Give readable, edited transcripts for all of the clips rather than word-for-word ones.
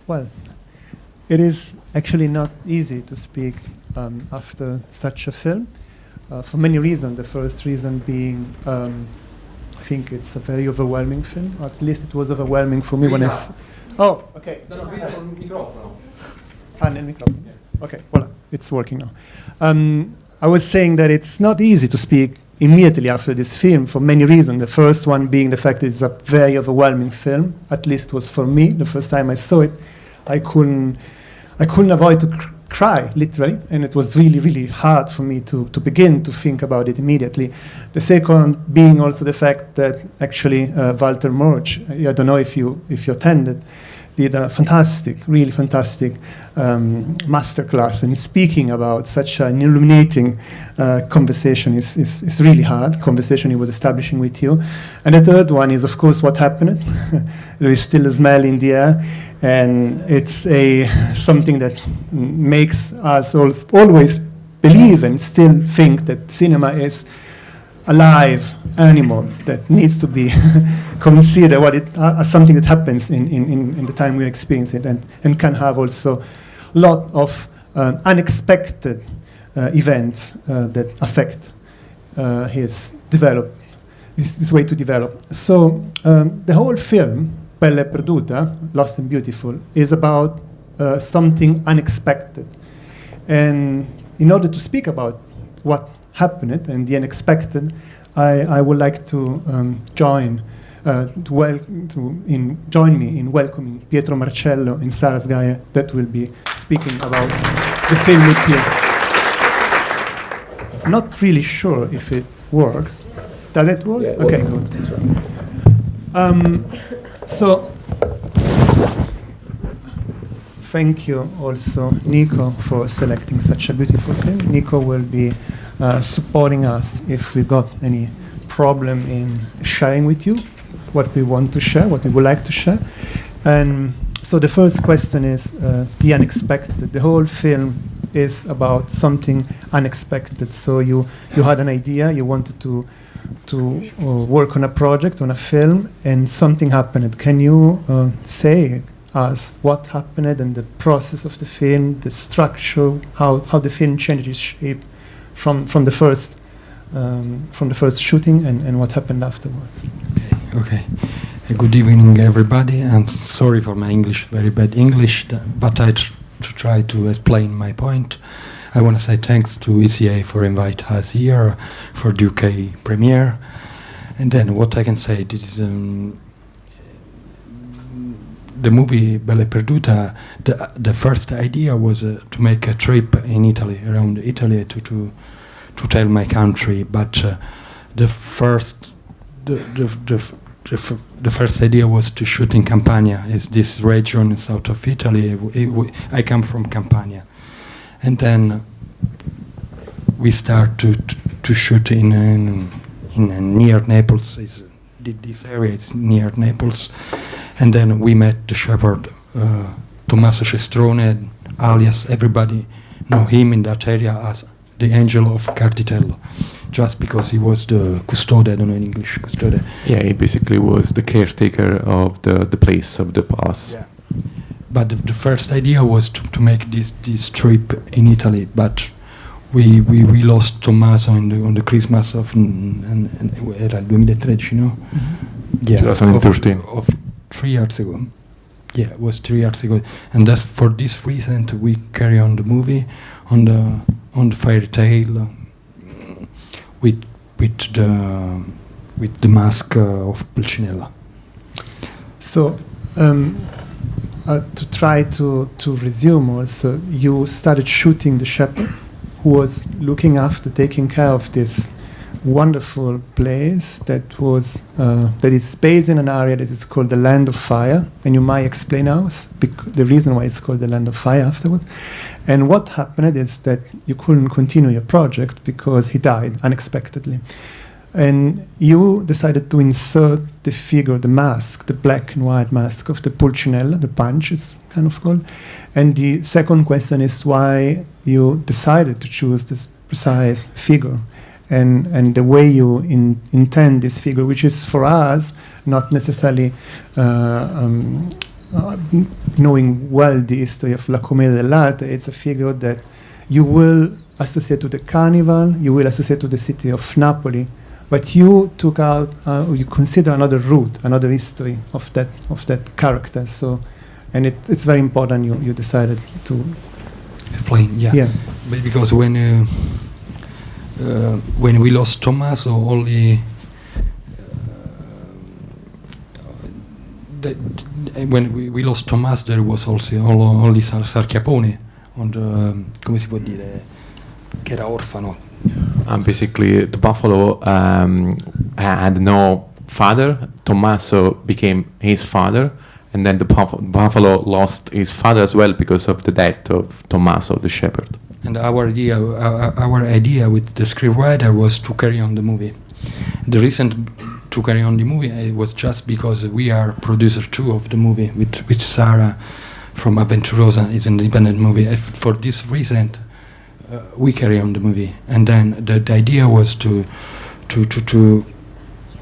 Well, it is actually not easy to speak after such a film, for many reasons. The first reason being, I think it's a very overwhelming film. At least it was overwhelming for me when I... Oh, okay. No, vedo col microfono. Nel microfono. Yeah. Okay, voilà, it's working now. I was saying that it's not easy to speak immediately after this film for many reasons. The first one being the fact that it's a very overwhelming film. At least it was for me. The first time I saw it, I couldn't avoid to cry, literally, and it was really, really hard for me to begin to think about it immediately. The second being also the fact that actually Walter Murch, I don't know if you attended, did a fantastic, really fantastic masterclass, and speaking about such an illuminating conversation is really hard, conversation he was establishing with you. And the third one is, of course, what happened. There is still a smell in the air, and it's something that makes us always believe and still think that cinema is a live animal that needs to be considered as something that happens in the time we experience it, and can have also a lot of unexpected events that affect his way to develop. So the whole film, Bella e Perduta, Lost and Beautiful, is about something unexpected. And in order to speak about what happened and the unexpected, I would like to join me in welcoming Pietro Marcello and Sara Fgaier, that will be speaking about the film with you. Not really sure if it works. Does it work? Yeah, okay, good. So, thank you also, Nico, for selecting such a beautiful film. Nico will be supporting us if we got any problem in sharing with you what we want to share, what we would like to share. And so the first question is the unexpected. The whole film is about something unexpected. So you had an idea, you wanted to work on a project, on a film, and something happened. Can you say us what happened and the process of the film, the structure, how the film changed its shape from the first shooting and what happened afterwards? Okay. Good evening, everybody. I'm sorry for my English, very bad English, but I try to explain my point. I want to say thanks to ECA for inviting us here for the UK premiere. And then what I can say, this is the movie Bella e Perduta. The first idea was to make a trip in Italy, around Italy, to tell my country. But the first idea was to shoot in Campania. It's this region south of Italy. I come from Campania. And then we start to shoot in near Naples. This area is near Naples. And then we met the shepherd, Tommaso Cestrone, alias everybody know him in that area as the Angel of Carditello, just because he was the custode, I don't know in English, custode. Yeah, he basically was the caretaker of the place of the palace. Yeah. But the first idea was to make this trip in Italy, but we lost Tommaso on the Christmas of era il 2013, no? Mm-hmm. Yeah, 2013. Of 3 years ago. Yeah, it was 3 years ago, and that's for this reason we carry on the movie on the fairy tale with the mask of Pulcinella. So. To try to resume also, you started shooting the shepherd who was looking after, taking care of this wonderful place that is based in an area that is called the Land of Fire, and you might explain us the reason why it's called the Land of Fire afterwards. And what happened is that you couldn't continue your project because he died unexpectedly. And you decided to insert the figure, the mask, the black and white mask of the Pulcinella, the punch it's kind of called. And the second question is why you decided to choose this precise figure and the way you intend this figure, which is for us not necessarily knowing well the history of La Commedia dell'arte, it's a figure that you will associate to the Carnival, you will associate to the city of Napoli, but you took out, you consider another route, another history of that character. So, and it's very important. You decided to explain. Yeah. Because when we lost Tommaso, only when we lost Tommaso, there was also only Sarchiapone on the, come si può dire, che era orfano. And basically, the buffalo had no father. Tommaso became his father, and then the buffalo lost his father as well because of the death of Tommaso, the shepherd. And our idea with the scriptwriter was to carry on the movie. The reason to carry on the movie was just because we are producer too of the movie with Sara from Avventurosa. Is an independent movie. For this reason, we carry on the movie, and then the idea was to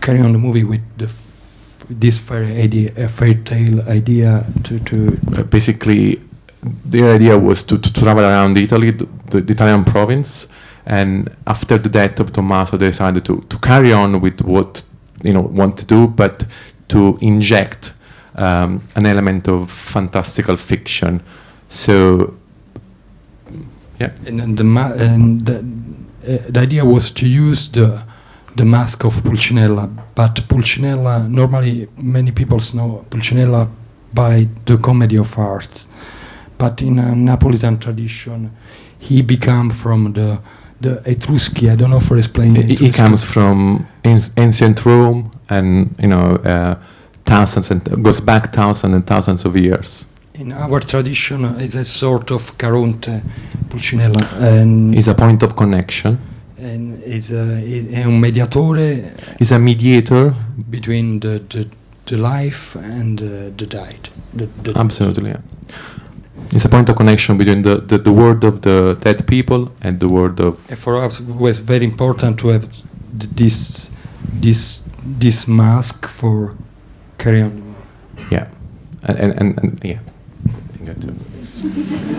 carry on the movie with this fairy tale idea to basically their idea was to travel around Italy, the Italian province, and after the death of Tommaso, they decided to carry on with what want to do, but to inject an element of fantastical fiction. So, yeah. And the idea was to use the mask of Pulcinella, but Pulcinella, normally many people know Pulcinella by the comedy of arts, but in a Napolitan tradition, he became from the Etruschi. I don't know for explaining. He comes from ancient Rome, and thousands and goes back thousands and thousands of years. In our tradition, is a sort of Caronte, Pulcinella, and is a point of connection. And is un mediatore. Is a mediator between the life and the died. Absolutely, yeah. It's a point of connection between the world of the dead people and the world of. And for us, it was very important to have this mask for carry on. Yeah, and yeah.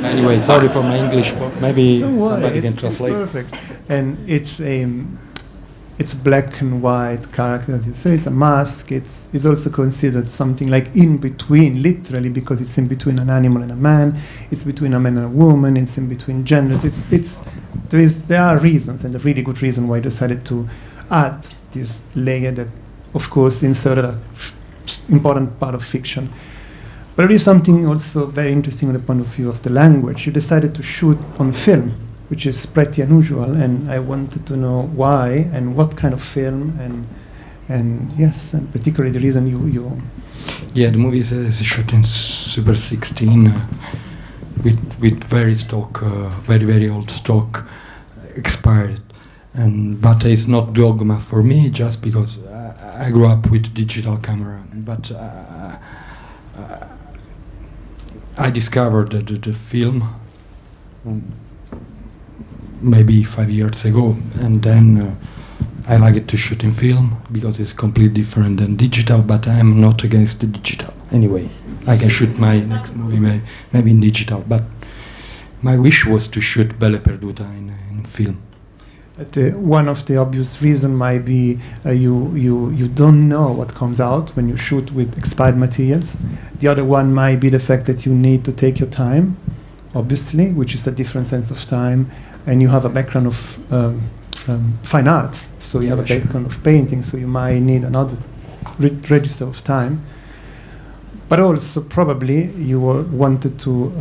Anyway, sorry for my English, but maybe somebody can translate. It's perfect, and it's black and white character, as you say. It's a mask. It's also considered something like in between, literally, because it's in between an animal and a man. It's between a man and a woman. It's in between genders. There are reasons, and a really good reason why I decided to add this layer that, of course, inserted an important part of fiction. But there is something also very interesting on the point of view of the language. You decided to shoot on film, which is pretty unusual, and I wanted to know why and what kind of film, and yes, and particularly the reason you. Yeah, the movie is shot in Super 16 with very stock, very old stock, expired, but it's not dogma for me just because I grew up with digital camera, but. I discovered the film maybe 5 years ago, and then I like it to shoot in film because it's completely different than digital, but I am not against the digital. Anyway, I can shoot my next movie maybe in digital, but my wish was to shoot Belle Perduta in film. One of the obvious reasons might be you don't know what comes out when you shoot with expired materials. The other one might be the fact that you need to take your time, obviously, which is a different sense of time, and you have a background of fine arts, so you have a background of painting, so you might need another register of time. But also probably you wanted to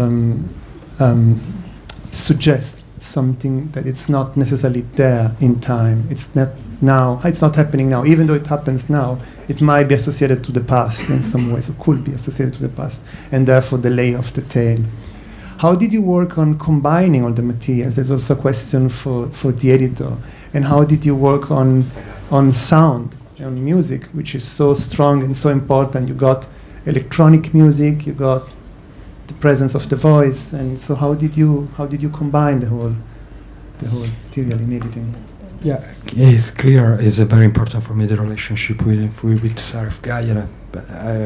suggest something that it's not necessarily there in time. It's not now. It's not happening now. Even though it happens now, it might be associated to the past in some ways, or could be associated to the past, and therefore the lay of the tale. How did you work on combining all the materials? There's also a question for the editor. And how did you work on sound, on music, which is so strong and so important? You got electronic music, you got the presence of the voice, and so how did you combine the whole material in editing? Yeah, it's clear. It's very important for me, the relationship with Sara Fgaier.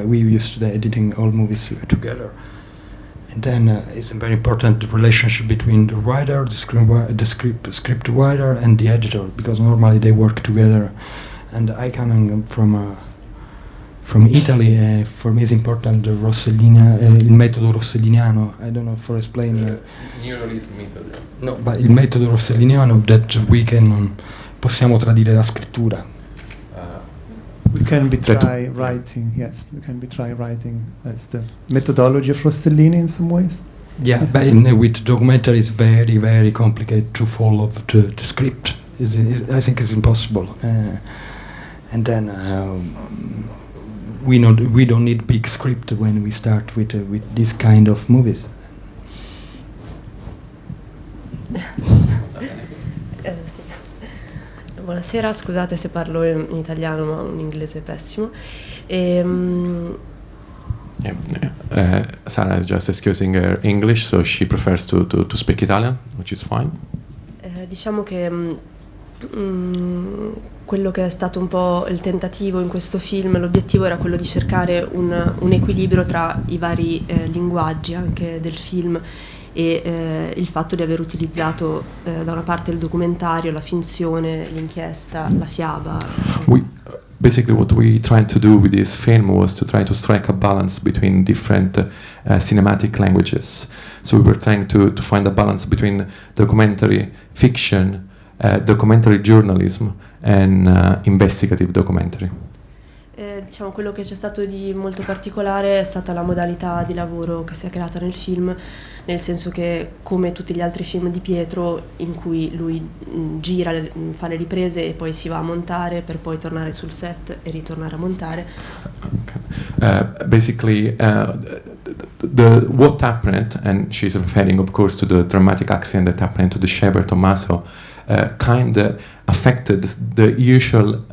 We used to editing all movies together, and then it's a very important relationship between the writer, the script writer, and the editor, because normally they work together. And I coming from Italy, for me it's important the il metodo rosselliniano. I don't know for explain. Neorealism method. No, but il metodo rosselliniano that possiamo tradire la scrittura. We can be try writing. Yes, we can be try writing. That's the methodology of Rossellini in some ways. Yeah, but with documentary it's very, very complicated to follow the script. I think it's impossible. And then we don't need big script when we start with this kind of movies. Sì. Buonasera, scusate se parlo in italiano, ma un inglese pessimo. Sara is just excusing her English, so she prefers to speak Italian, which is fine. Diciamo che quello che è stato un po' il tentativo in questo film, l'obiettivo era quello di cercare un equilibrio tra i vari linguaggi anche del film e il fatto di aver utilizzato da una parte il documentario, la finzione, l'inchiesta, la fiaba. Basically what we tried to do with this film was to try to strike a balance between different cinematic languages. So we were trying to find a balance between documentary fiction, documentary journalism and investigative documentary. Diciamo quello che c'è stato di molto particolare è stata la modalità di lavoro che si è creata nel film, nel senso che, come tutti gli altri film di Pietro, in cui lui gira, fa le riprese e poi si va a montare per poi tornare sul set e ritornare a montare. Basically, what happened, and she's referring of course to the dramatic accident that happened to the shepherd Tommaso, kind of affected the usual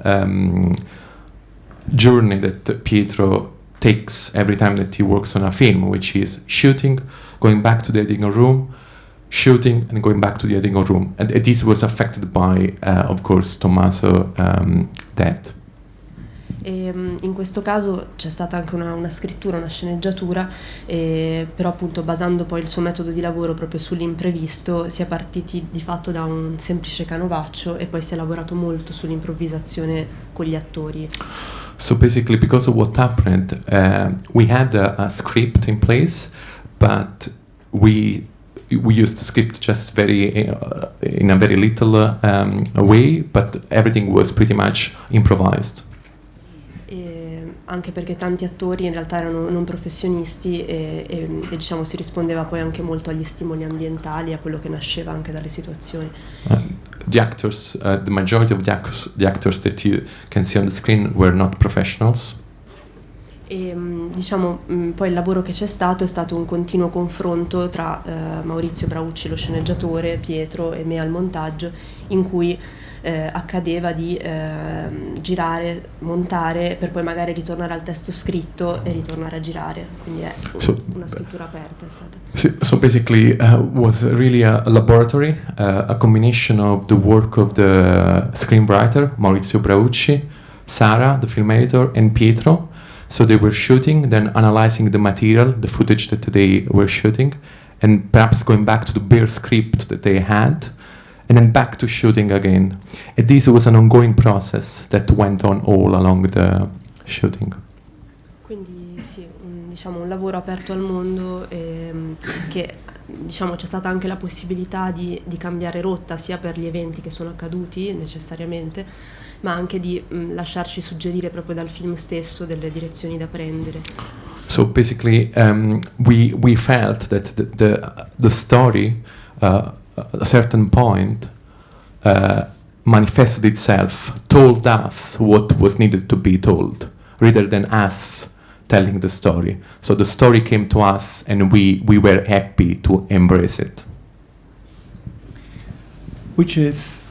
journey that Pietro takes every time that he works on a film, which is shooting, going back to the editing room, shooting and going back to the editing room. And this was affected by, of course, Tommaso death. E in questo caso c'è stata anche una scrittura, una sceneggiatura, però appunto basando poi il suo metodo di lavoro proprio sull'imprevisto si è partiti di fatto da un semplice canovaccio e poi si è lavorato molto sull'improvvisazione con gli attori. So basically, because of what happened, we had a script in place, but we used the script just in a very little way, but everything was pretty much improvised. Anche perché tanti attori in realtà erano non professionisti e diciamo si rispondeva poi anche molto agli stimoli ambientali, a quello che nasceva anche dalle situazioni. The actors, the majority of the actors that you can see on the screen were not professionals. E diciamo poi il lavoro che c'è stato è stato un continuo confronto tra Maurizio Braucci, lo sceneggiatore, Pietro e me al montaggio, in cui accadeva di girare, montare per poi magari ritornare al testo scritto e ritornare a girare, quindi è una scrittura aperta è stata. So basically was really a laboratory, a combination of the work of the screenwriter Maurizio Braucci, Sara, the filmmaker, and Pietro. So they were shooting, then analyzing the material, the footage that they were shooting, and perhaps going back to the bare script that they had, and then back to shooting again. And this was an ongoing process that went on all along the shooting. Quindi sì, diciamo un lavoro aperto al mondo che diciamo c'è stata anche la possibilità di cambiare rotta sia per gli eventi che sono accaduti necessariamente, ma anche di lasciarci suggerire proprio dal film stesso delle direzioni da prendere. So basically we felt that the story at a certain point manifested itself, told us what was needed to be told, rather than us telling the story. So the story came to us and we were happy to embrace it. Which is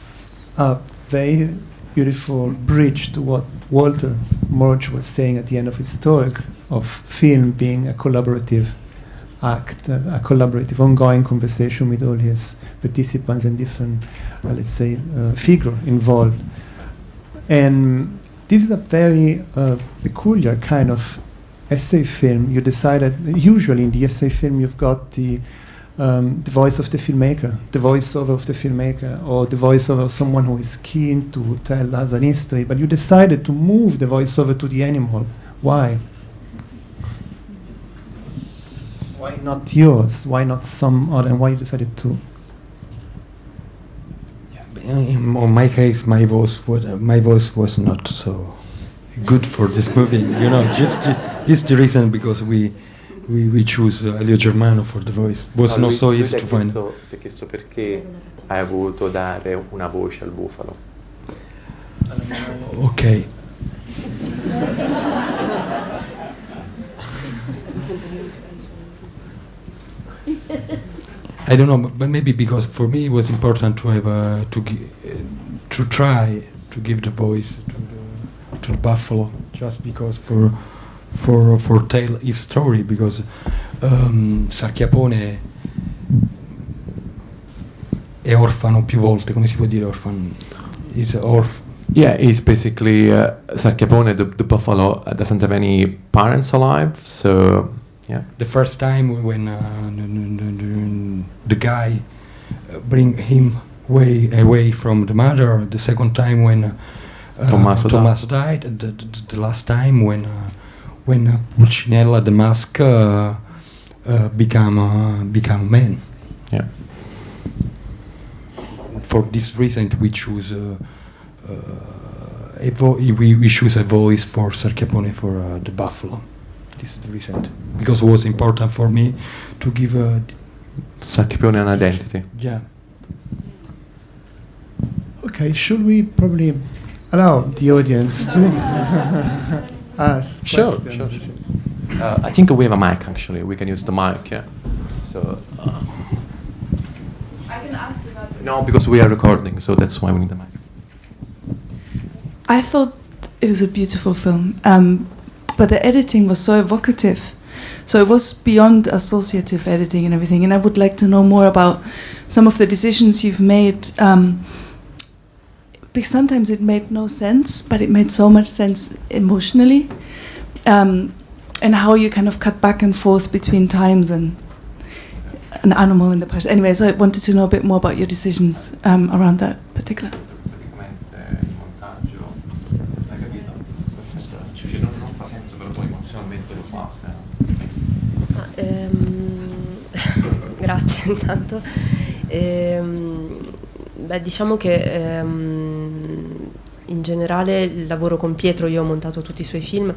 a very beautiful bridge to what Walter Murch was saying at the end of his talk, of film being a collaborative act, a collaborative, ongoing conversation with all his participants and different, let's say, figure involved. And this is a very peculiar kind of essay film. You decided, usually in the essay film, you've got the voice of the filmmaker, the voiceover of the filmmaker, or the voiceover of someone who is keen to tell us an history, but you decided to move the voiceover to the animal. Why? Why not yours? Why not some other? And why you decided to? In my case, my voice was not so good for this movie. You know, just the reason because we choose Elio Germano for the voice. Was not so easy to find. Ti ho chiesto perché hai voluto dare una voce al bufalo. Okay. I don't know, but maybe because for me it was important to have to try to give the voice to the buffalo, just because for tell his story, because Sarchiapone è orfano più volte, come si può dire orfano? He's orphan. Yeah, he's basically Sarchiapone, the buffalo, doesn't have any parents alive, so yeah. The first time when the guy bring him away from the mother, the second time when Tommaso died, the last time when Pulcinella the mask become a man. Yeah. For this reason, we choose we choose a voice for Sarchiapone for the buffalo. This is the reason, because it was important for me to give Sarchiapone an identity. Yeah. Okay, should we probably allow the audience to ask Sure. I think we have a mic actually. We can use the mic. Yeah. So. I can ask you that. No, because we are recording, so that's why we need the mic. I thought it was a beautiful film, but the editing was so evocative. So it was beyond associative editing and everything. And I would like to know more about some of the decisions you've made. Because sometimes it made no sense, but it made so much sense emotionally. And how you kind of cut back and forth between times and an animal in the person. Anyway, so I wanted to know a bit more about your decisions around that particular. Grazie intanto. Diciamo che in generale il lavoro con Pietro, io ho montato tutti i suoi film,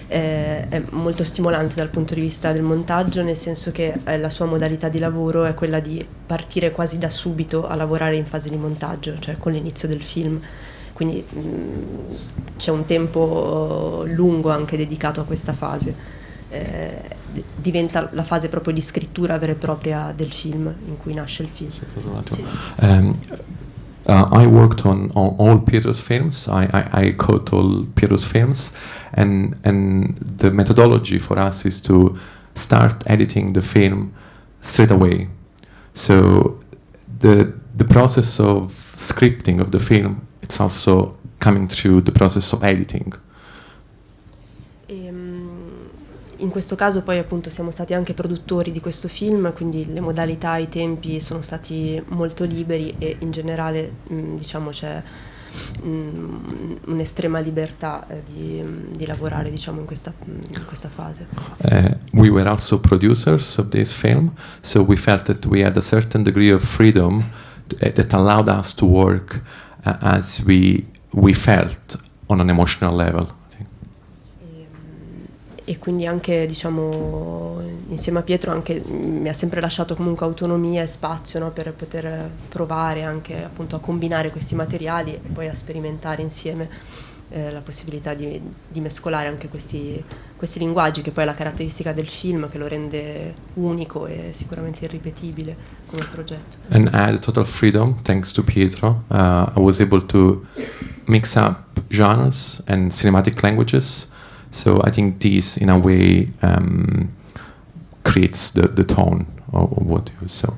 è molto stimolante dal punto di vista del montaggio, nel senso che la sua modalità di lavoro è quella di partire quasi da subito a lavorare in fase di montaggio, cioè con l'inizio del film. Quindi c'è un tempo lungo anche dedicato a questa fase. Diventa la fase proprio di scrittura vera e propria del film, in cui nasce il film. Sì. I worked on all Pietro's films. I caught all Pietro's films, and the methodology for us is to start editing the film straight away. So the process of scripting of the film, it's also coming through the process of editing. In questo caso poi appunto siamo stati anche produttori di questo film, quindi le modalità, i tempi sono stati molto liberi e in generale diciamo c'è un'estrema libertà di lavorare diciamo in questa fase. We were also producers of this film, so we felt that we had a certain degree of freedom that allowed us to work as we felt on an emotional level. E quindi anche diciamo insieme a Pietro anche mi ha sempre lasciato comunque autonomia e spazio, no, per poter provare anche appunto a combinare questi materiali e poi a sperimentare insieme la possibilità di mescolare anche questi linguaggi, che poi è la caratteristica del film che lo rende unico e sicuramente irripetibile come progetto. And I had total freedom thanks to Pietro. I was able to mix up genres and cinematic languages. So I think this, in a way, creates the tone of what you saw.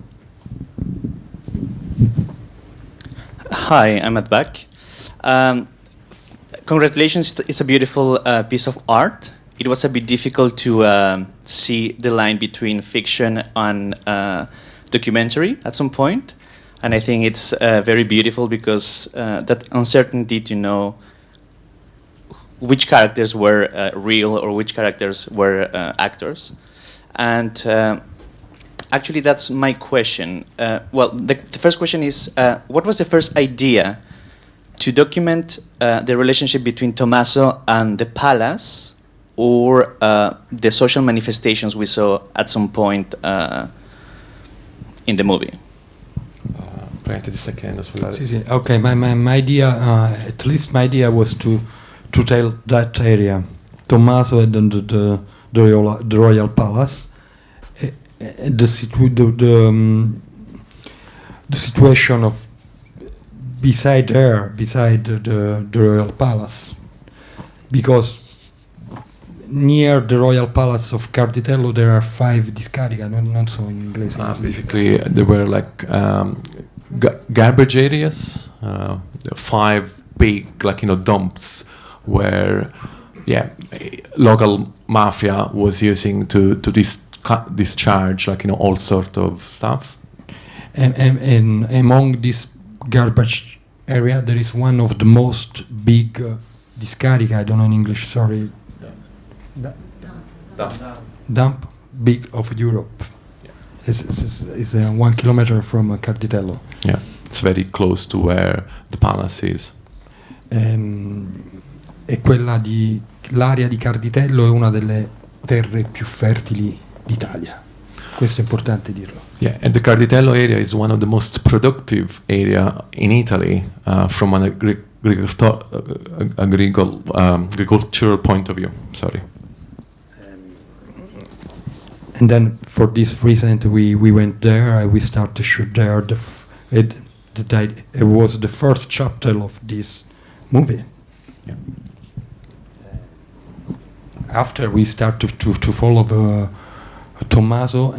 Hi, I'm at back. Congratulations, it's a beautiful piece of art. It was a bit difficult to see the line between fiction and documentary at some point. And I think it's very beautiful because that uncertainty to know which characters were real or which characters were actors. And actually, that's my question. Well, the first question is, what was the first idea to document the relationship between Tommaso and the palace, or the social manifestations we saw at some point in the movie? Okay, my idea, at least my idea was to tell that area, Tommaso and the royal palace, the situation of beside the royal palace, because near the royal palace of Carditello there are 5 discariche, non so in English. Basically, there were like garbage areas, 5 big, dumps where, local mafia was using to discharge, all sort of stuff. And among this garbage area, there is one of the most big discariche, I don't know in English, sorry. Dump big of Europe. Yeah. It's 1 kilometer from Carditello. Yeah, it's very close to where the palace is. E l'area di Carditello è una delle terre più fertili d'Italia. Questo è importante dirlo. Yeah, and the Carditello area is one of the most productive area in Italy from an agricultural point of view. Sorry. And then for this reason we went there. We started to shoot there. It was the first chapter of this movie. Yeah. After we started to follow Tommaso,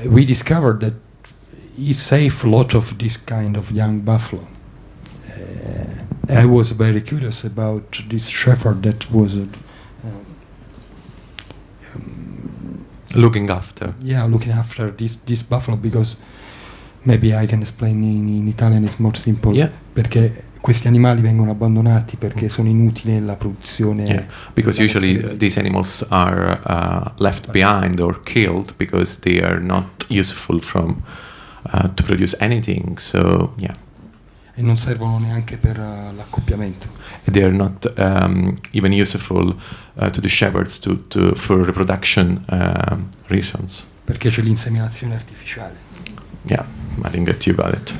we discovered that he saved a lot of this kind of young buffalo. I was very curious about this shepherd that was looking after. Yeah, looking after this buffalo, because maybe I can explain in Italian, it's more simple. Yeah. Perché questi animali vengono abbandonati perché sono inutili nella produzione. Yeah, because usually these animals are left behind or killed because they are not useful to produce anything. So yeah. E non servono neanche per l'accoppiamento. They are not even useful to the shepherds for reproduction reasons. Perché c'è l'inseminazione artificiale. Yeah, I think that you got it.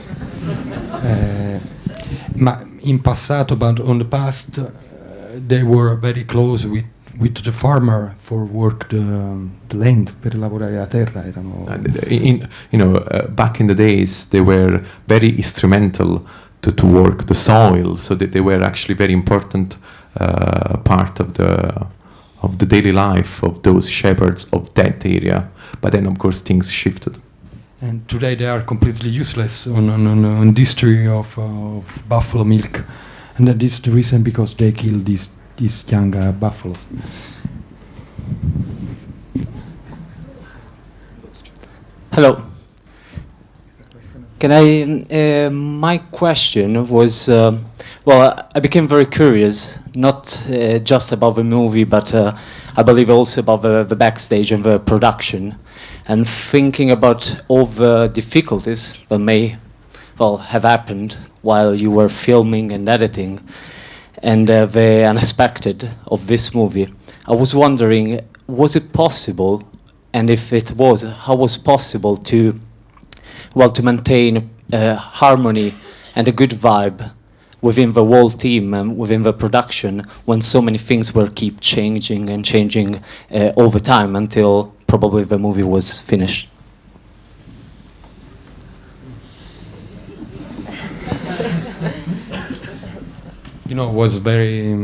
Ma in passato, but on the past, they were very close with the farmer for work the land, per lavorare la terra. Erano back in the days, they were very instrumental to work the soil, so that they were actually very important part of the daily life of those shepherds of that area. But then, of course, things shifted. And today they are completely useless on industry of buffalo milk, and that is the reason because they kill these young buffaloes. Hello. Can I? My question was, I became very curious, not just about the movie, but I believe also about the backstage and the production, and thinking about all the difficulties that may, have happened while you were filming and editing, and the unexpected of this movie. I was wondering, was it possible, and if it was, how was possible to maintain harmony and a good vibe within the whole team and within the production when so many things were keep changing and changing all the time until probably the movie was finished? It was very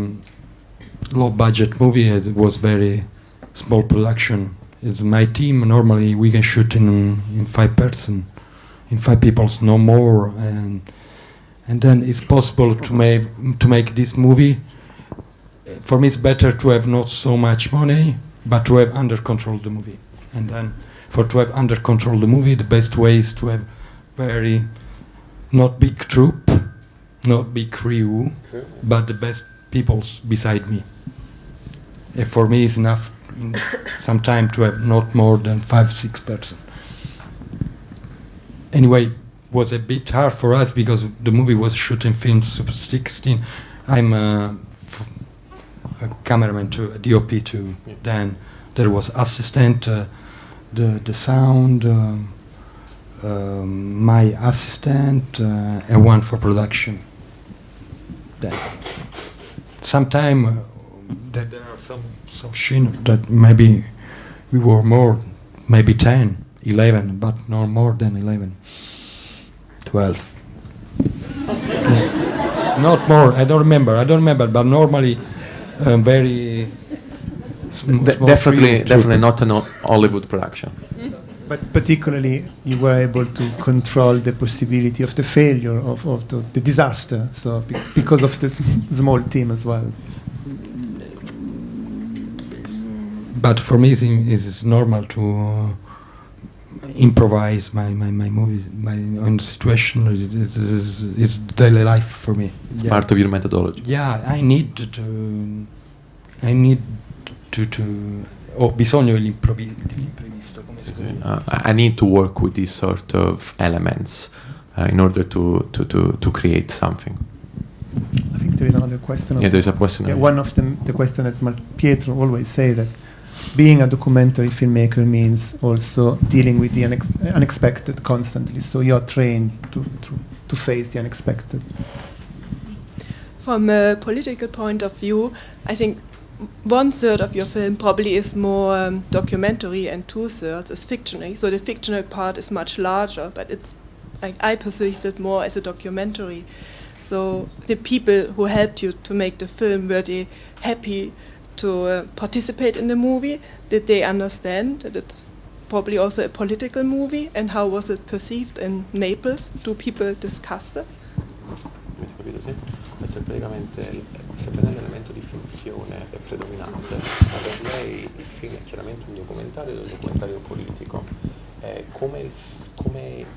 low budget movie. It was very small production. It's my team. Normally we can shoot in 5 person, in 5 people, no more, and then it's possible to make this movie. For me, it's better to have not so much money, but to have under control the movie. And then, to have under control the movie, the best way is to have very not big troop, not big crew, but the best people beside me. And for me, it's enough in some time to have not more than 5-6 person. Anyway, was a bit hard for us because the movie was shot in film 16. I'm a cameraman to a DOP too. Yeah. Then there was assistant, the sound, my assistant, and one for production. Then sometime there are some scenes that maybe we were more, maybe 10, 11, but no more than 11. 12. Yeah. Not more. I don't remember. But normally, very. Definitely not an Hollywood production. But particularly, you were able to control the possibility of the failure of the disaster. So because of the small team as well. But for me, it's normal to improvise my movie, my own situation. It's daily life for me. It's part of your methodology. Yeah, I need to ho bisogno dell'imprevisto. I need to work with these sort of elements in order to create something. I think there is another question. Yeah, there's a question. Yeah, one of them, the question that Pietro always say that being a documentary filmmaker means also dealing with the unexpected constantly. So you're trained to face the unexpected. From a political point of view, I think 1/3 of your film probably is more documentary and 2/3 is fictional. So the fictional part is much larger, but it's like I perceived it more as a documentary. So the people who helped you to make the film, were they happy to participate in the movie? Did they understand that it's probably also a political movie? And how was it perceived in Naples? Do people discuss it? Praticamente, sebbene l'elemento di finzione è predominante, ma per lei il film è chiaramente un documentario ed un documentario politico. Come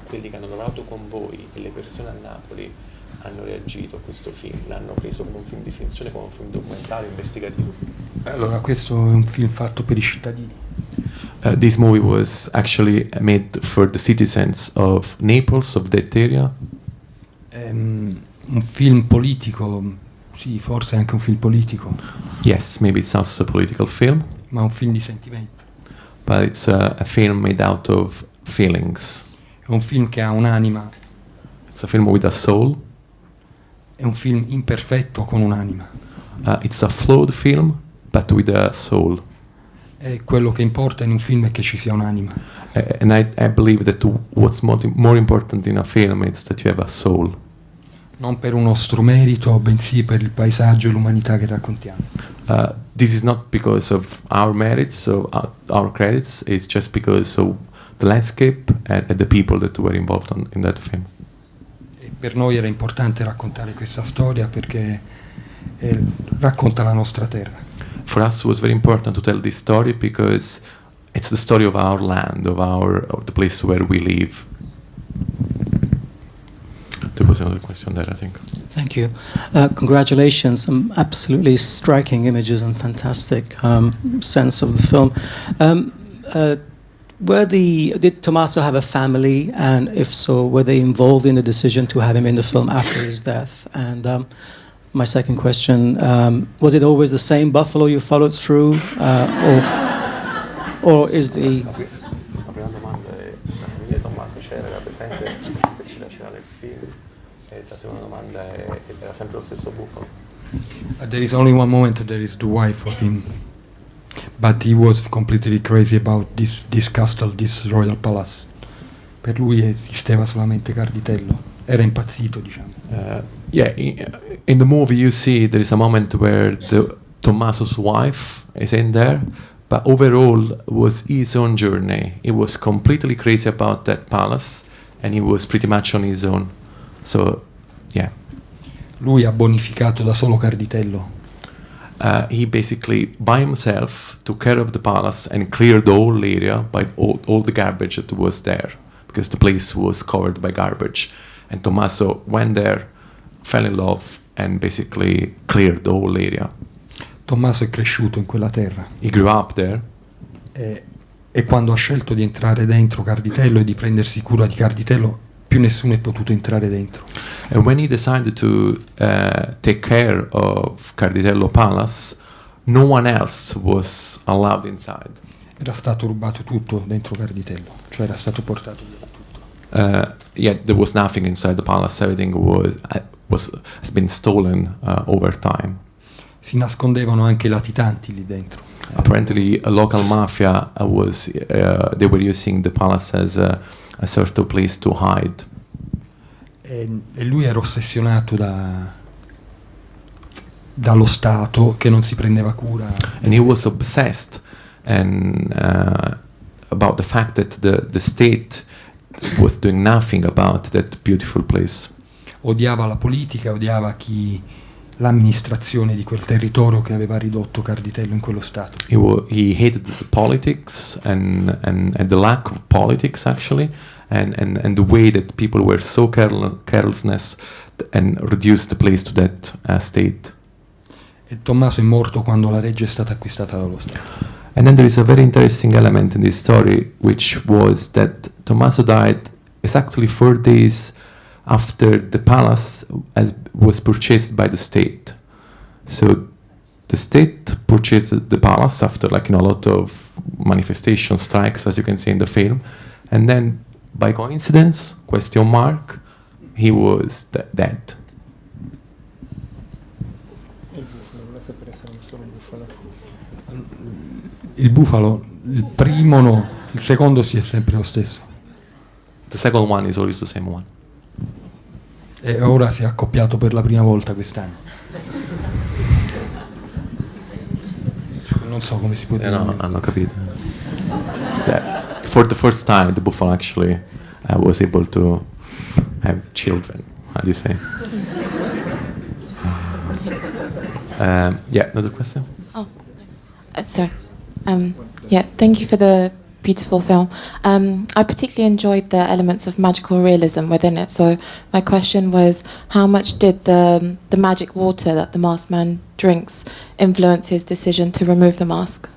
quelli che hanno lavorato con voi e le persone a Napoli hanno reagito a questo film? L'hanno preso come un film di finzione, come un film documentario, investigativo? Allora, questo è un film fatto per i cittadini. This movie was actually made for the citizens of Naples, of that area. Un film politico, sì, forse anche un film politico. Yes, maybe it's also a political film. Ma un film di sentimento. But it's a film made out of feelings. È un film che ha un'anima. It's a film with a soul. È un film imperfetto con un'anima. It's a flawed film, but with a soul. E quello che importa in un film è che ci sia un'anima. And I believe that what's more important in a film is that you have a soul. Non per un nostro merito, bensì per il paesaggio e l'umanità che raccontiamo. This is not because of our merits or our credits, it's just because of the landscape and the people that were involved in that film. E per noi era importante raccontare questa storia perché racconta la nostra terra. For us it was very important to tell this story because it's the story of our land, of the place where we live. There was another question there, I think. Thank you. Congratulations. Some absolutely striking images and fantastic sense of the film. Did Tommaso have a family? And if so, were they involved in the decision to have him in the film after his death? And my second question, was it always the same buffalo you followed through? Or is the... There is only one moment, there is the wife of him. But he was completely crazy about this castle, this royal palace. Per lui esisteva solamente Carditello. Era impazzito, diciamo. Yeah, in the movie you see there is a moment where Tommaso's wife is in there, but overall was his own journey. He was completely crazy about that palace, and he was pretty much on his own. So, yeah. Lui ha bonificato da solo Carditello. He basically, by himself, took care of the palace and cleared the whole area by all the garbage that was there, because the place was covered by garbage. And Tommaso went there, fell in love, and basically cleared the whole area. Tommaso è cresciuto in quella terra. He grew up there. E quando ha scelto di entrare dentro Carditello e di prendersi cura di Carditello, più nessuno è potuto entrare dentro. And when he decided to take care of Carditello Palace, no one else was allowed inside. Era stato rubato tutto dentro Carditello, cioè era stato portato via tutto. Yeah, there was nothing inside the palace. Everything has been stolen over time. Si nascondevano anche i latitanti lì dentro. Apparently, a local mafia they were using the palace as a sort of place to hide. E lui era ossessionato dallo Stato che non si prendeva cura. And he was obsessed about the fact that the state was doing nothing about that beautiful place. Odiava la politica, odiava l'amministrazione di quel territorio che aveva ridotto Carditello in quello stato. He hated the politics and the lack of politics actually, and the way that people were so carelessness and reduced the place to that state. E Tommaso è morto quando la reggia è stata acquistata dallo Stato. And then there is a very interesting element in this story, which was that Tommaso died exactly 4 days after the palace was purchased by the state. So the state purchased the palace after a lot of manifestation strikes, as you can see in the film, and then by coincidence, ? He was dead. Il bufalo, il primo no, il secondo sì, è sempre lo stesso. The second one is always the same one. E ora si è accoppiato per la prima volta quest'anno. Non so come si può dire. No, hanno capito. Yeah. For the first time, the buffalo actually was able to have children. How do you say? Yeah, another question? Oh, sorry. Yeah, thank you for the beautiful film. I particularly enjoyed the elements of magical realism within it. So my question was, how much did the magic water that the masked man drinks influence his decision to remove the mask?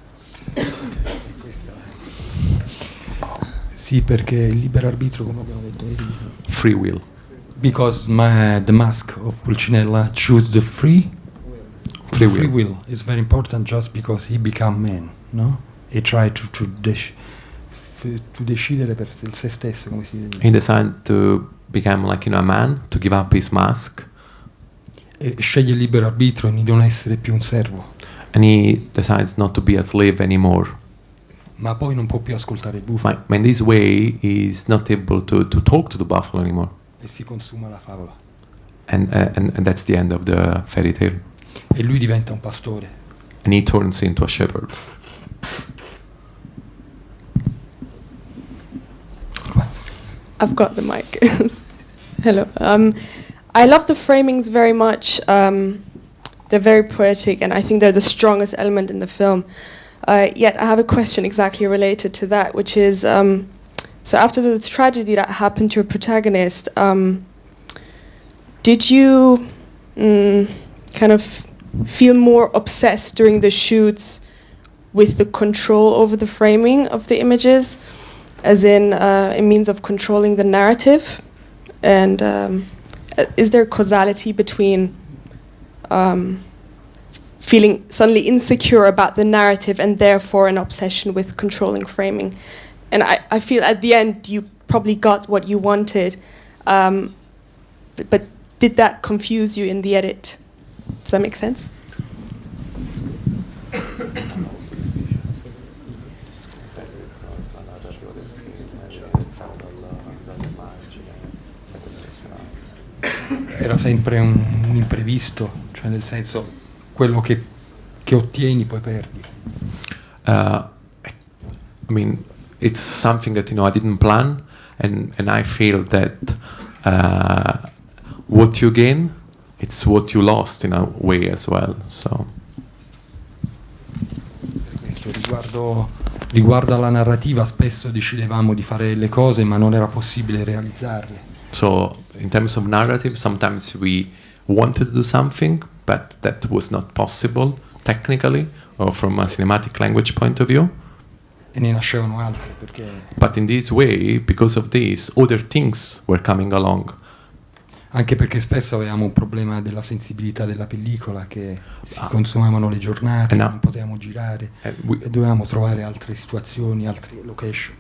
Sì, perché il libero arbitrio, come abbiamo detto, Free will. Because the mask of Pulcinella choose the free will is very important, just because he become man, no? E try to decidere per se stesso, come si dice. He decided to become a man, to give up his mask. E sceglie il libero arbitrio di non essere più un servo. And he decides not to be a slave anymore. Ma poi non può più ascoltare il bufalo. Ma in this way he's not able to talk to the buffalo anymore. E si consuma la favola. And that's the end of the fairy tale. E lui diventa un pastore. And he turns into a shepherd. I've got the mic. Hello. I love the framings very much. They're very poetic, and I think they're the strongest element in the film. Yet I have a question exactly related to that, which is, so after the tragedy that happened to your protagonist, did you kind of feel more obsessed during the shoots with the control over the framing of the images, as in a means of controlling the narrative? And is there causality between feeling suddenly insecure about the narrative and therefore an obsession with controlling framing? And I feel at the end you probably got what you wanted, but did that confuse you in the edit? Does that make sense? Era sempre un imprevisto, cioè nel senso, quello che ottieni poi perdi. I mean, it's something that I didn't plan, and I feel that what you gain, it's what you lost in a way as well. So. Riguardo alla narrativa, spesso decidevamo di fare le cose, ma non era possibile realizzarle. So, in terms of narrative, sometimes we wanted to do something, but that was not possible technically or from a cinematic language point of view. E ne nascevano altre perché. But in this way, because of this, other things were coming along. Anche perché spesso avevamo un problema della sensibilità della pellicola, che si consumavano le giornate, non potevamo girare e dovevamo trovare altre situazioni, altre location.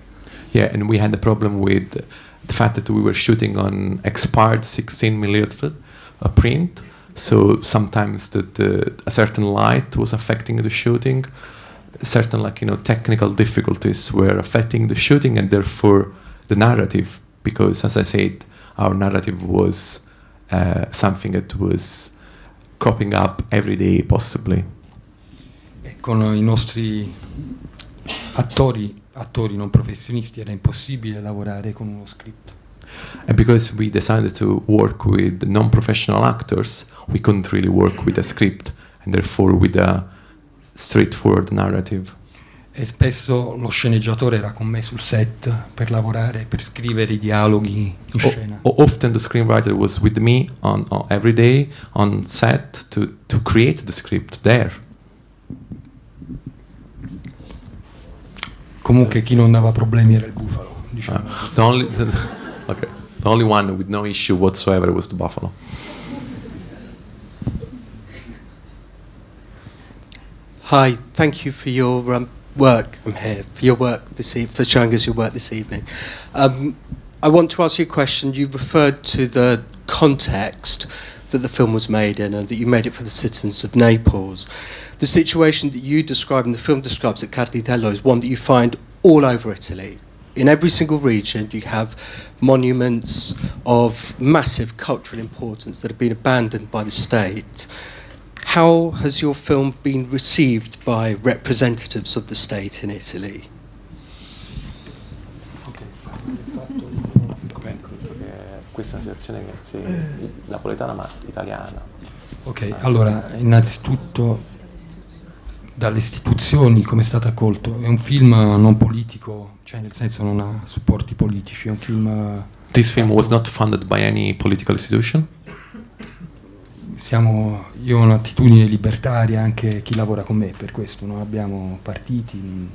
Yeah, and we had a problem with the fact that we were shooting on expired 16mm print, so sometimes a certain light was affecting the shooting, certain technical difficulties were affecting the shooting and therefore the narrative, because as I said, our narrative was something that was cropping up every day, possibly. E con i nostri attori non professionisti era impossibile lavorare con uno script. And because we decided to work with non-professional actors, we couldn't really work with a script, and therefore with a straightforward narrative. E spesso lo sceneggiatore era con me sul set per lavorare, per scrivere i dialoghi in scena. Often the screenwriter was with me on every day on set to create the script there. Comunque chi non dava problemi era il bufalo, diciamo. The only one with no issue whatsoever was the buffalo. Hi, thank you for your work. I'm here for your work for showing us your work this evening. I want to ask you a question. You referred to the context that the film was made in, and that you made it for the citizens of Naples. The situation that you describe and the film describes at Carditello is one that you find all over Italy. In every single region, you have monuments of massive cultural importance that have been abandoned by the state. How has your film been received by representatives of the state in Italy? Questa è una situazione napoletana ma italiana. Ok, allora innanzitutto dalle istituzioni come è stato accolto. È un film non politico, cioè nel senso non ha supporti politici, è un film. This film was not funded by any political institution. Io ho un'attitudine libertaria, anche chi lavora con me, per questo non abbiamo partiti,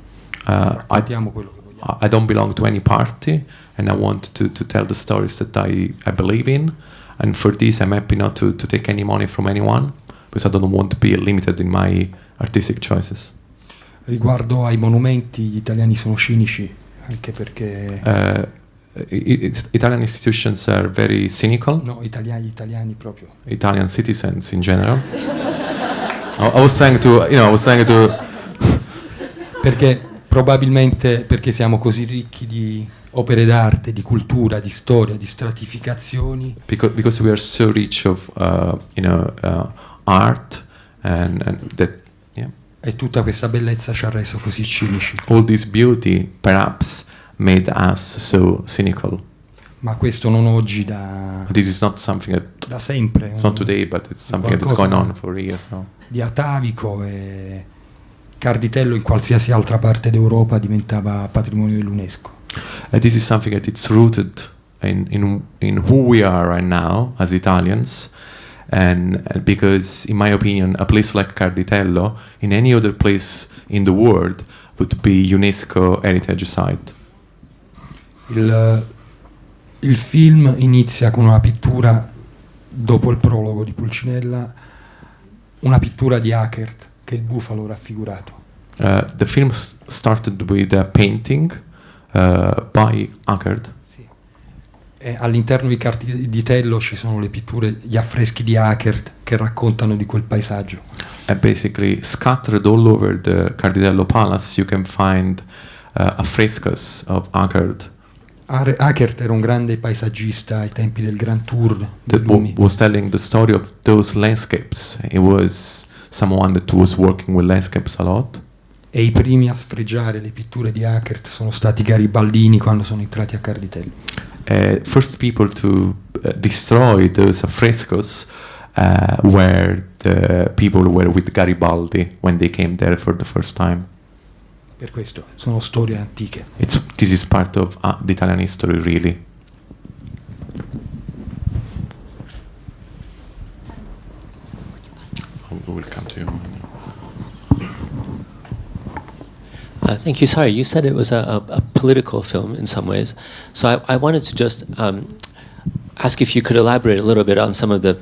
raccontiamo quello che vogliamo. I don't belong to any party and I want to tell the stories that I believe in, and for this I'm happy not to take any money from anyone, because I don't want to be limited in my artistic choices. Riguardo ai monumenti, gli italiani sono cinici, anche perché Italian institutions are very cynical. No, italiani proprio. Italian citizens in general. I was trying to perché probabilmente perché siamo così ricchi di opere d'arte, di cultura, di storia, di stratificazioni. Because we are so rich of art and that, yeah. E tutta questa bellezza ci ha reso così cinici. All this beauty perhaps made us so cynical. Ma questo non oggi This is not something that da sempre. It's not today, but it's something that's going on for years now. Di atavico, e Carditello in qualsiasi altra parte d'Europa diventava patrimonio dell'UNESCO. And this is something that it's rooted in who we are right now as Italians, and because in my opinion a place like Carditello in any other place in the world would be UNESCO heritage site. Il film inizia con una pittura, dopo il prologo di Pulcinella, una pittura di Hackert, che è il bufalo raffigurato. The film started with a painting by Hackert. Sì. E all'interno di Carditello ci sono le pitture, gli affreschi di Hackert che raccontano di quel paesaggio. And basically scattered all over the Carditello Palace you can find affrescos of Hackert. Hackert era un grande paesaggista ai tempi del Grand Tour. That was telling the story of those landscapes. He was someone that was working with landscapes a lot. e i primi a sfregiare le pitture di Ackert sono stati i garibaldini quando sono entrati a Carditelli. First people to destroy those affrescos were the people who were with Garibaldi when they came there for the first time. Per questo sono storie antiche. This is part of the Italian history, really. We will come to you. Thank you. Sorry, you said it was a political film in some ways. So I wanted to just ask if you could elaborate a little bit on some of the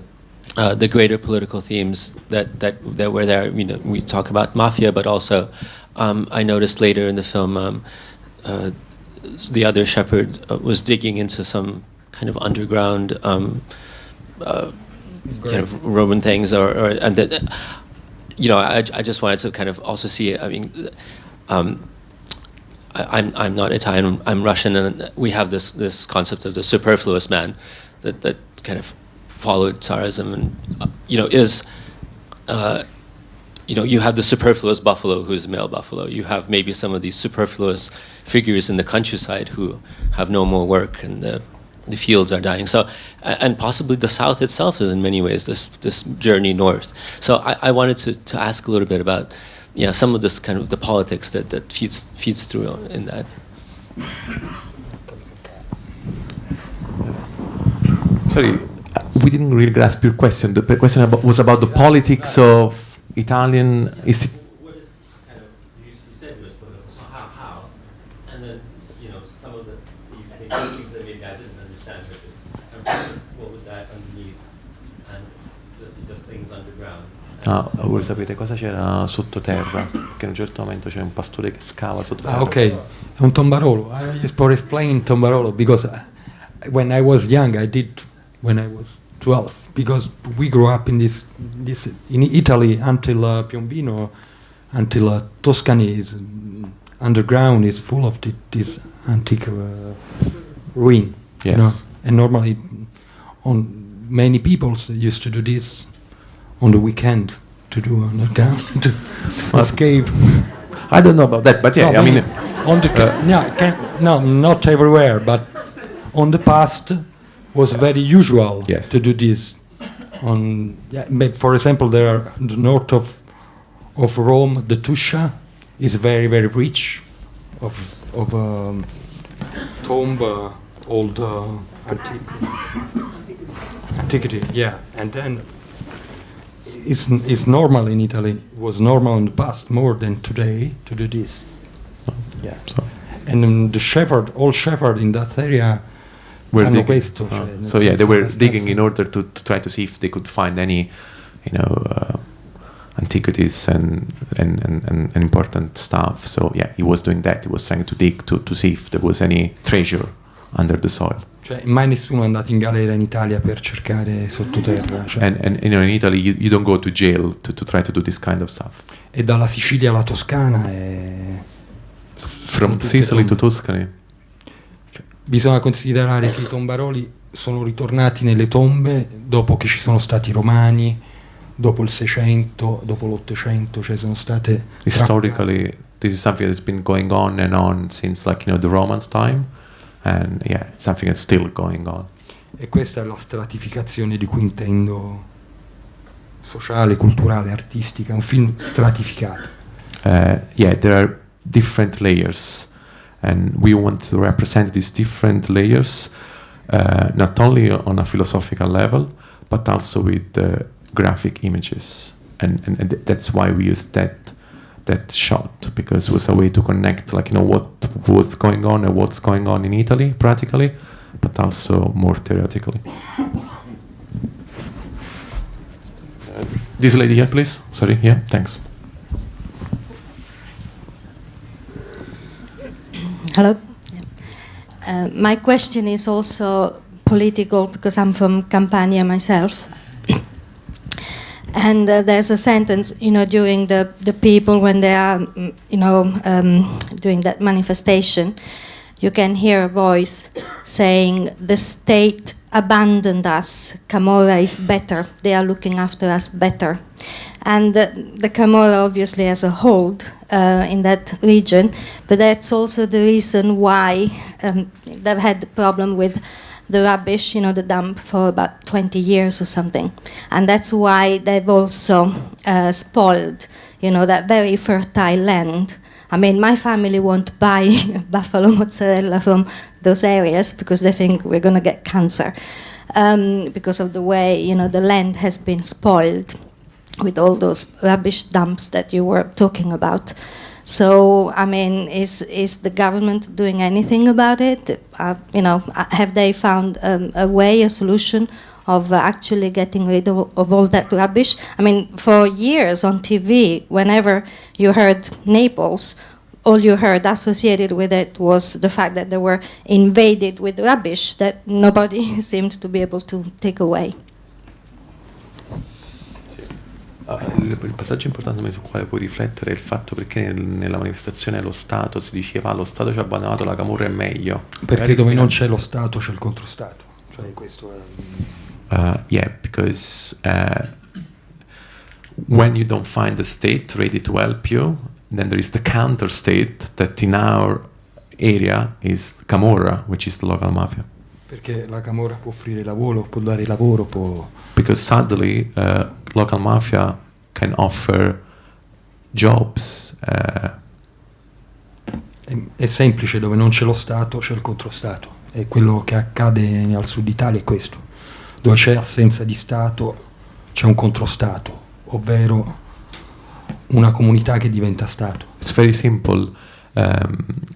greater political themes that were there. You know, we talk about mafia, but also I noticed later in the film the other shepherd was digging into some kind of underground kind of Roman things, and that, you know, I just wanted to kind of also see it. I mean, I'm not Italian, I'm Russian, and we have this concept of the superfluous man that kind of followed Tsarism, and you know, you know, you have the superfluous buffalo who's a male buffalo. You have maybe some of these superfluous figures in the countryside who have no more work, and the fields are dying. So, and possibly the South itself is in many ways this journey north. So I wanted to ask a little bit about, yeah, some of this kind of the politics that feeds through in that. Sorry, we didn't really grasp your question. The question was about the politics of Italian. Is it? What is kind of you said it was political? So how? And then, you know, some of these things that maybe I didn't understand. What was that underneath, and the things underground? Vuole sapere cosa c'era sottoterra? Che in un certo momento c'è un pastore che scava sottoterra. Ok, è un tombarolo. For explaining tombarolo, because when I was young, I did when I was 12, because we grew up in this in Italy until Piombino, until Tuscany is underground is full of this antique ruin. Yes. You know? And normally, many people used to do this on the weekend, to do underground, to escape. I don't know about that, but yeah, no, I mean, on the no, not everywhere, but on the past was very usual to do this. But for example, there are the north of Rome, the Tuscia is very, very rich of tomb, old antiquity. Yeah, and then it's normal in Italy. It was normal in the past more than today to do this. Yeah, and the old shepherd in that area. So yeah, they were digging in order to try to see if they could find any, you know, antiquities and important stuff. So yeah, he was doing that. He was trying to dig to see if there was any treasure under the soil. Cioè, mai nessuno è andato in galera in Italia per cercare sottoterra. Cioè. And you know, in Italy you don't go to jail to try to do this kind of stuff. E dalla Sicilia alla Toscana è... From Sicily to Tuscany. Bisogna considerare che i tombaroli sono ritornati nelle tombe dopo che ci sono stati i Romani, dopo il 600, dopo l'800, cioè sono state... Historically, this is something that's been going on since, like, you know, the Romans' time, and yeah, it's something that's still going on. E questa è la stratificazione di cui intendo, sociale, culturale, artistica, un film stratificato. Yeah, there are different layers. And we want to represent these different layers, not only on a philosophical level, but also with graphic images. And that's why we used that shot, because it was a way to connect, like, you know, what was going on and what's going on in Italy, practically, but also more theoretically. This lady here, please. Sorry, yeah, thanks. Hello. My question is also political, because I'm from Campania myself. And there's a sentence, you know, during the people when they are, you know, doing that manifestation, you can hear a voice saying, the state abandoned us, Camorra is better, they are looking after us better. And the Camorra obviously has a hold in that region, but that's also the reason why they've had the problem with the rubbish, the dump, for about 20 years or something. And that's why they've also spoiled, that very fertile land. I mean, my family won't buy buffalo mozzarella from those areas because they think we're going to get cancer because of the way, the land has been spoiled with all those rubbish dumps that you were talking about. So, I mean, is the government doing anything about it? Have they found a way, a solution of actually getting rid of all that rubbish? I mean, for years on TV, whenever you heard Naples, all you heard associated with it was the fact that they were invaded with rubbish that nobody seemed to be able to take away. Il passaggio importante su quale puoi riflettere è il fatto perché nella manifestazione lo Stato si diceva lo Stato ci ha abbandonato, la Camorra è meglio. Perché dove non c'è lo Stato c'è il controstato. Cioè questo è... Yeah, because when you don't find the state ready to help you, then there is the counter state that in our area is Camorra, which is the local mafia. Perché la Camorra può offrire lavoro, può dare lavoro, può... Because sadly, local mafia can offer jobs. È semplice, dove non c'è lo Stato c'è il controstato. E quello che accade al sud Italia è questo. Dove c'è assenza di Stato c'è un controstato, ovvero una comunità che diventa Stato. It's very simple.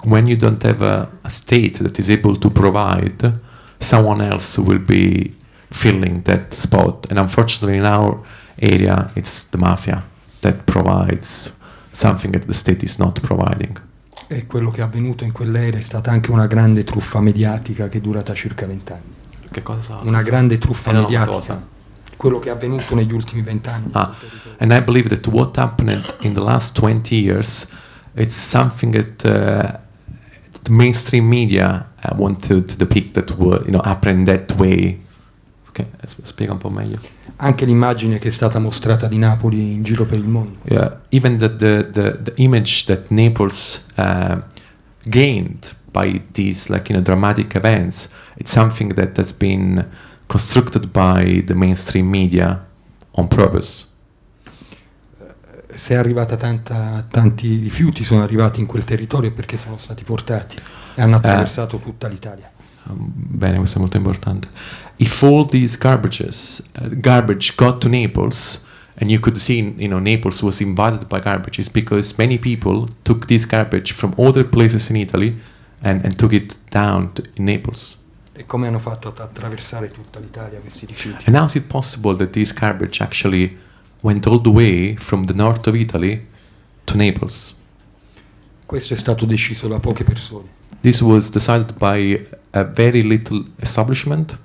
When you don't have a state that is able to provide, someone else will be filling that spot. And unfortunately in our area it's the mafia that provides something that the state is not providing. E quello che è avvenuto in quell'era è stata anche una grande truffa mediatica che è durata circa 20 anni. Che cosa? Una grande truffa mediatica. Quello che è avvenuto negli ultimi 20 anni. And I believe that what happened in the last 20 years, it's something that the mainstream media want to depict that happened that way. Okay, spiega un po' meglio. Anche l'immagine che è stata mostrata di Napoli in giro per il mondo. Yeah, even the image that Naples gained by these dramatic events, it's something that has been constructed by the mainstream media on purpose. Se è arrivata tanti rifiuti sono arrivati in quel territorio perché sono stati portati e hanno attraversato tutta l'Italia. Bene, questo è molto importante. If all these garbage got to Naples, and you could see, Naples was invaded by garbage, it's because many people took this garbage from other places in Italy and took it down in Naples. E come hanno fatto ad attraversare tutta l'Italia questi rifiuti? And how is it possible that this garbage actually went all the way from the north of Italy to Naples? Questo è stato deciso da poche persone. This was decided by a very little establishment.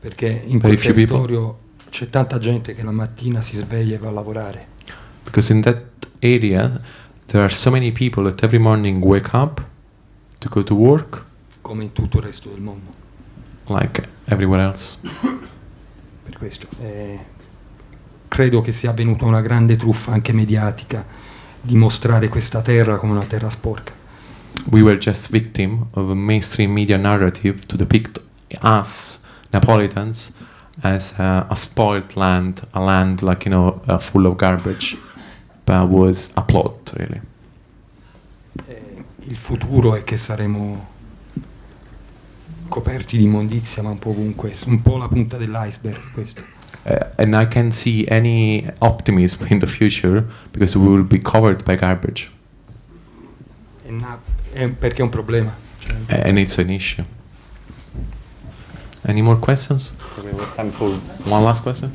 Perché in quel territorio c'è tanta gente che la mattina si sveglia e va a lavorare. Because in that area there are so many people that every morning wake up to go to work. Come in tutto il resto del mondo. Like everywhere else. Per questo credo che sia avvenuta una grande truffa anche mediatica di mostrare questa terra come una terra sporca. We were just victim of a mainstream media narrative to depict us Napolitans as a spoiled land, a land full of garbage, but was a plot really. Il futuro è che saremo coperti di immondizia, ma un po' ovunque, un po' la punta dell'iceberg questo. And I can't see any optimism in the future because we will be covered by garbage. Perché è un problema. And it's an issue. Any more questions? We have time for one last question.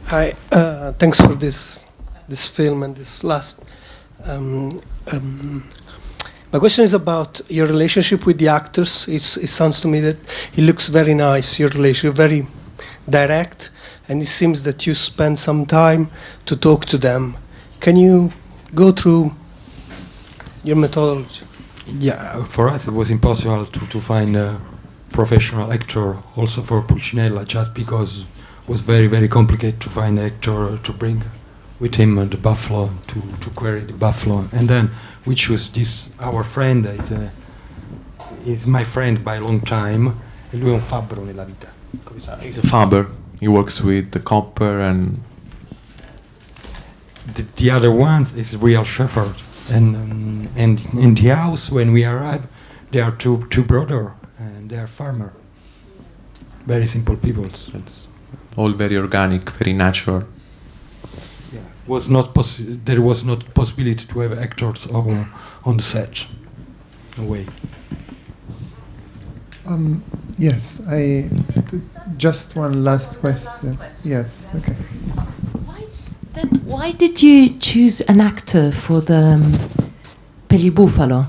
Hi, thanks for this film and this last. My question is about your relationship with the actors. It sounds to me that it looks very nice. Your relationship very direct, and it seems that you spend some time to talk to them. Can you go through your methodology? Yeah, for us it was impossible to find a professional actor also for Pulcinella, just because it was very, very complicated to find an actor to bring with him the buffalo, to query the buffalo. And then we choose this, our friend is my friend by a long time, e lui è un fabbro nella vita. He's a fabber. He works with the copper and... The other one is real shepherd. And in the house, when we arrive, there are two brothers, and they are farmer. Very simple people. It's all very organic, very natural. Yeah, there was not possibility to have actors on the set. No way. Yes, just one last question. Yes, okay. Why did you choose an actor for the per il bufalo?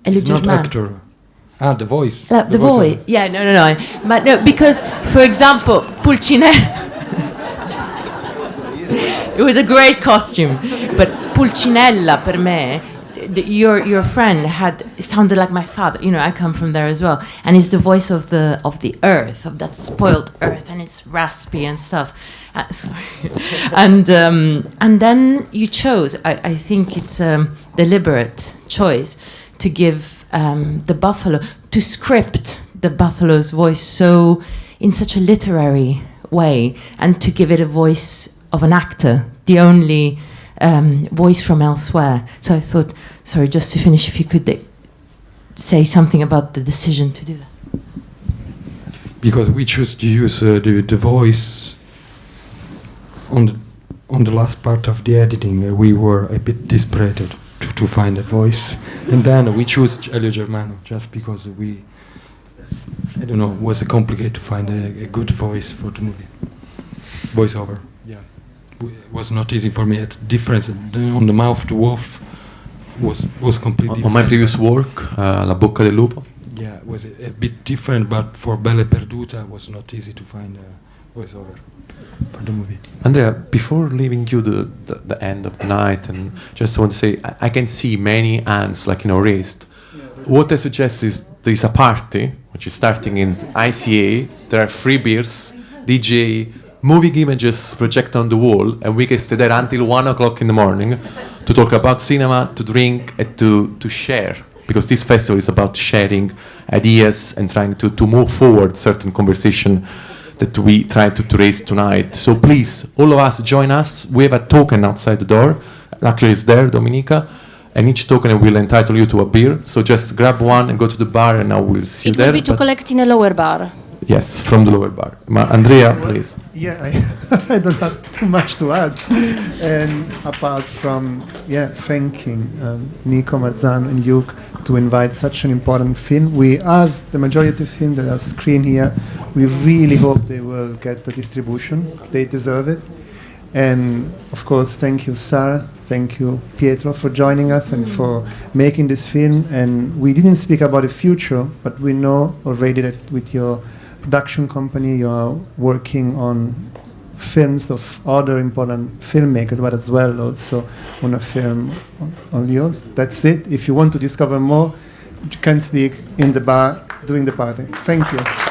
It's not actor. The voice. The voice. Yeah, no. But no, because, for example, Pulcinella. It was a great costume, but Pulcinella per me. Your friend sounded like my father. You know, I come from there as well, and it's the voice of the earth, of that spoiled earth, and it's raspy and stuff. Sorry. And then you chose. I think it's a deliberate choice to give the buffalo, to script the buffalo's voice so in such a literary way, and to give it a voice of an actor, the only voice from elsewhere. So I thought, sorry, just to finish, if you could say something about the decision to do that. Because we chose to use the voice on the last part of the editing. We were a bit desperate to find a voice, and then we chose Elio Germano just because I don't know, it was complicated to find a good voice for the movie. Voiceover. It was not easy for me. It's different on the mouth. The wolf was completely different. On my previous work, La Bocca del Lupo. Yeah, it was a bit different, but for Belle Perduta, it was not easy to find a voiceover for the movie. Andrea, before leaving you the end of the night, and just want to say, I can see many hands raised. What I suggest is there is a party which is starting in ICA. There are free beers, DJ, moving images projected on the wall, and we can stay there until 1 o'clock in the morning to talk about cinema, to drink, and to share. Because this festival is about sharing ideas and trying to move forward certain conversation that we try to raise tonight. So please, all of us, join us. We have a token outside the door. Actually, it's there, Dominica. And each token will entitle you to a beer. So just grab one and go to the bar, and I will see you there. It will be to collect in a lower bar. Yes, from the lower bar. Andrea, please. Yeah, I don't have too much to add. And apart from, thanking Nico, Marzano, and Luke to invite such an important film. We, as the majority of films that are screened here, we really hope they will get the distribution. They deserve it. And of course, thank you, Sara. Thank you, Pietro, for joining us and for making this film. And we didn't speak about the future, but we know already that with your production company, you are working on films of other important filmmakers, but as well also on a film on yours. That's it. If you want to discover more, you can speak in the bar during the party. Thank you.